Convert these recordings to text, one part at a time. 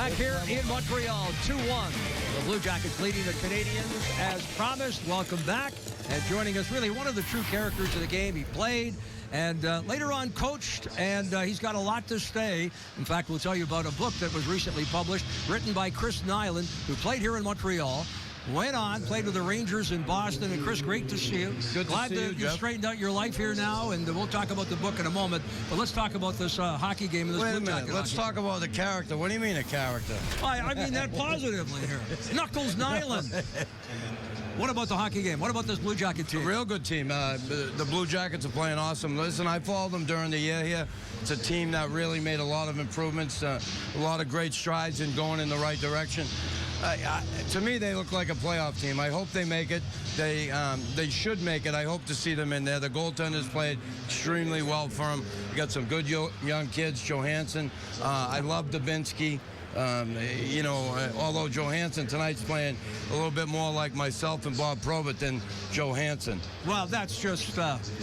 Back here in Montreal, 2-1. The Blue Jackets leading the Canadians as promised. Welcome back. And joining us, really one of the true characters of the game. He played and later on coached, and he's got a lot to say. In fact, we'll tell you about a book that was recently published, written by Chris Nilan, who played here in Montreal. Went on, played with the Rangers in Boston. And Chris, great to see you. Glad to see you, you've straightened out your life here now, and we'll talk about the book in a moment. But let's talk about this hockey game. And this Wait a minute. Let's talk about the character. What do you mean a character? I mean that positively here. Knuckles Nilan. What about the hockey game? What about this Blue Jacket team? A real good team. The Blue Jackets are playing awesome. Listen, I followed them during the year here. It's a team that really made a lot of improvements, a lot of great strides in going in the right direction. To me, they look like a playoff team. I hope they make it. They should make it. I hope to see them in there. The goaltenders played extremely well for them. We got some good young kids. Johansson. I love Dubinsky. Although Johansson tonight's playing a little bit more like myself and Bob Probert than Johansson. Well, that's just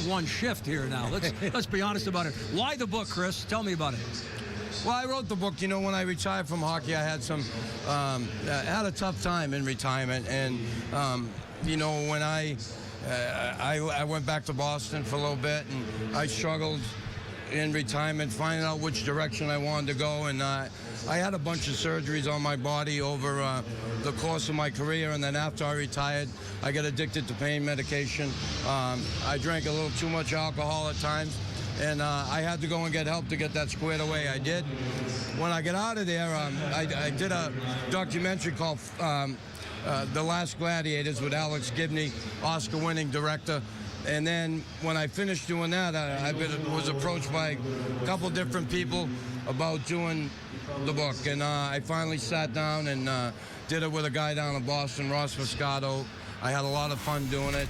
one shift here now. Let's be honest about it. Why the book, Chris? Tell me about it. Well, I wrote the book. When I retired from hockey, I had had a tough time in retirement, and when I went back to Boston for a little bit, and I struggled in retirement, finding out which direction I wanted to go, and I had a bunch of surgeries on my body over the course of my career, and then after I retired, I got addicted to pain medication. I drank a little too much alcohol at times, and I had to go and get help to get that squared away. I did. When I got out of there, I did a documentary called The Last Gladiators with Alex Gibney, Oscar-winning director. And then when I finished doing that, I was approached by a couple different people about doing the book. And I finally sat down and did it with a guy down in Boston, Ross Moscato. I had a lot of fun doing it.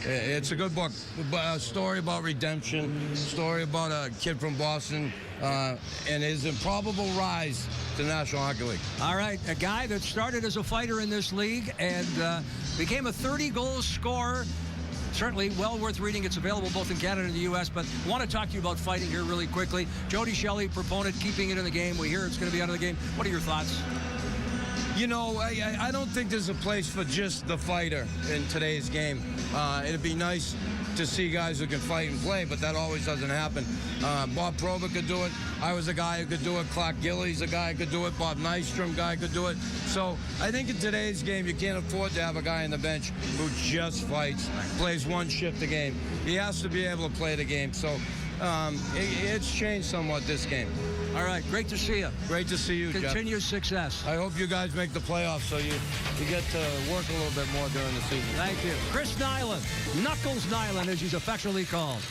It's a good book, a story about redemption, a story about a kid from Boston and his improbable rise to the National Hockey League. All right, a guy that started as a fighter in this league and became a 30-goal scorer. Certainly well worth reading. It's available both in Canada and the U.S., but I want to talk to you about fighting here really quickly. Jody Shelley, proponent, keeping it in the game. We hear it's going to be out of the game. What are your thoughts? I don't think there's a place for just the fighter in today's game. It'd be nice to see guys who can fight and play, but that always doesn't happen. Bob Probert could do it. I was a guy who could do it. Clark Gillies, a guy who could do it. Bob Nystrom, guy who could do it. So I think in today's game, you can't afford to have a guy on the bench who just fights, plays one shift a game. He has to be able to play the game. So it's changed somewhat this game. All right, great to see you. Great to see you, Jeff. Continued success. I hope you guys make the playoffs so you get to work a little bit more during the season. Thank you. Chris Nilan, Knuckles Nilan, as he's affectionately called.